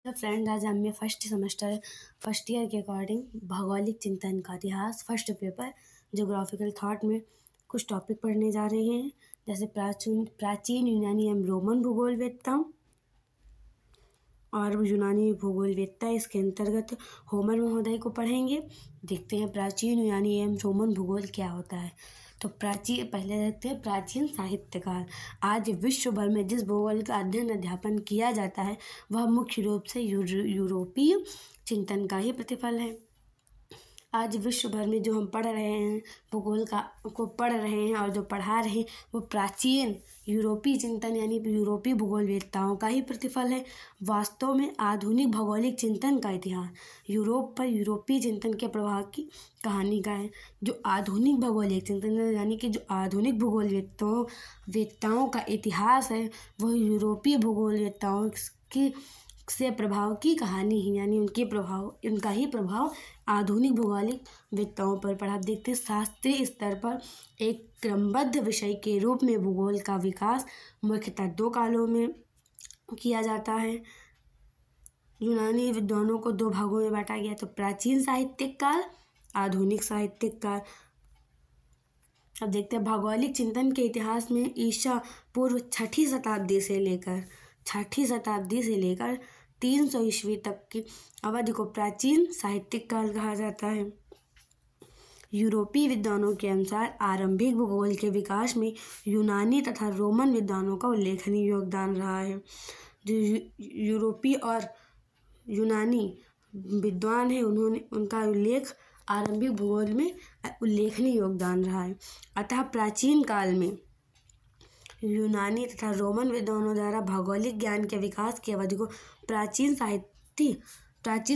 तो फ्रेंड, आज हमें फर्स्ट ईयर के अकॉर्डिंग भौगोलिक चिंतन का इतिहास फर्स्ट पेपर ज्योग्राफिकल थॉट में कुछ टॉपिक पढ़ने जा रहे हैं। जैसे प्राचीन यूनानी एवं रोमन भूगोलवेत्ताओं और यूनानी भूगोलवेत्ता, इसके अंतर्गत होमर महोदय को पढ़ेंगे। देखते हैं प्राचीन यूनानी एवं रोमन भूगोल क्या होता है। तो पहले देखते हैं प्राचीन साहित्यकाल। आज विश्व भर में जिस भूगोल का अध्ययन किया जाता है वह मुख्य रूप से यूरोपीय चिंतन का ही प्रतिफल है। आज विश्व भर में जो हम पढ़ रहे हैं भूगोल को पढ़ रहे हैं और जो पढ़ा रहे हैं वो प्राचीन यूरोपीय चिंतन यानी यूरोपीय भूगोलवेत्ताओं का ही प्रतिफल है। वास्तव में आधुनिक भौगोलिक चिंतन का इतिहास यूरोप पर यूरोपीय चिंतन के प्रभाव की कहानी का है। जो आधुनिक भौगोलिक चिंतन यानी कि जो आधुनिक भूगोलवेत्ताओं का इतिहास है वह यूरोपीय भूगोलवेत्ताओं से प्रभाव की कहानी ही, यानी उनका ही प्रभाव आधुनिक भौगोलिक वेत्ताओं पर पड़ा। देखते हैं शास्त्रीय स्तर पर एक क्रमबद्ध विषय के रूप में भूगोल का विकास मुख्यतः दो कालों में किया जाता है। यूनानी विद्वानों को दो भागों में बांटा गया, तो प्राचीन साहित्यिक काल, आधुनिक साहित्यिक काल। अब देखते हैं भौगोलिक चिंतन के इतिहास में ईसा पूर्व छठी शताब्दी से लेकर 300 ईस्वी तक की अवधि को प्राचीन साहित्यिक काल कहा जाता है। यूरोपीय विद्वानों के अनुसार आरंभिक भूगोल के विकास में यूनानी तथा रोमन विद्वानों का उल्लेखनीय योगदान रहा है। जो यूरोपीय और यूनानी विद्वान हैं उनका उल्लेख आरंभिक भूगोल में उल्लेखनीय योगदान रहा है। अतः प्राचीन काल में यूनानी तथा रोमन विद्वानों द्वारा भौगोलिक ज्ञान के विकास की अवधि को प्राचीन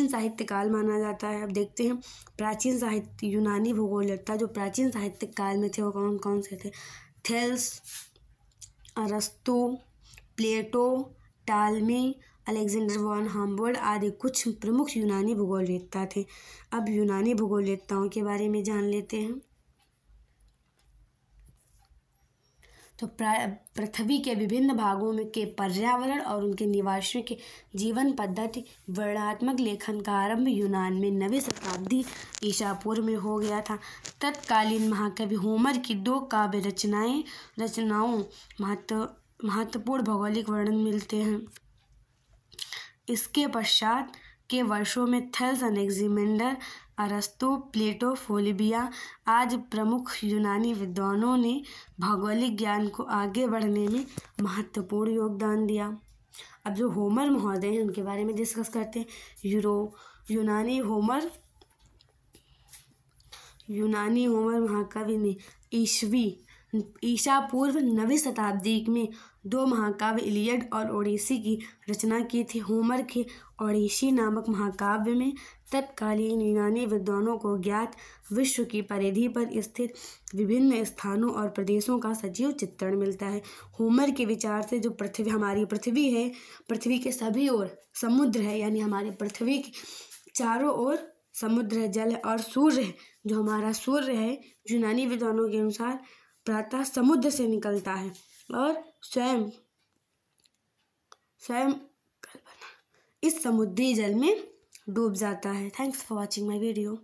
साहित्य काल माना जाता है। अब देखते हैं प्राचीन साहित्य यूनानी भूगोलवेत्ता जो प्राचीन साहित्यिक काल में थे वो कौन कौन से थे। थेल्स, अरस्तु, प्लेटो, टालमी, अलेक्जेंडर वॉन हम्बोल्ड आदि कुछ प्रमुख यूनानी भूगोलवेत्ता थे। अब यूनानी भूगोलवेत्ताओं के बारे में जान लेते हैं। तो पृथ्वी के विभिन्न भागों में के पर्यावरण और उनके निवासियों के जीवन पद्धति वर्णनात्मक लेखन का आरंभ यूनान में 9वीं शताब्दी ईसा पूर्व में हो गया था। तत्कालीन महाकवि होमर की दो काव्य रचनाओं महत्वपूर्ण भौगोलिक वर्णन मिलते हैं। इसके पश्चात के वर्षों में थेल्स, अनेक्सिमेंडर, अरस्तु, प्लेटो, फोलिबिया आज प्रमुख यूनानी विद्वानों ने भौगोलिक ज्ञान को आगे बढ़ने में महत्वपूर्ण योगदान दिया। अब जो होमर महोदय हैं उनके बारे में डिस्कस करते हैं। यूनानी होमर महाकवि ने ईसा पूर्व 9वीं शताब्दी में दो महाकाव्य इलियड और ओडिसी की रचना की थी। होमर के ओडिसी नामक महाकाव्य में तत्कालीन यूनानी विद्वानों को ज्ञात विश्व की परिधि पर स्थित विभिन्न स्थानों और प्रदेशों का सजीव चित्रण मिलता है। होमर के विचार से जो हमारी पृथ्वी है, पृथ्वी के सभी ओर समुद्र है, यानी हमारे पृथ्वी के चारों ओर समुद्र है, जल है और सूर्य है। जो हमारा सूर्य है यूनानी विद्वानों के अनुसार प्रातः समुद्र से निकलता है और स्वयं इस समुद्री जल में डूब जाता है। Thanks for watching my video.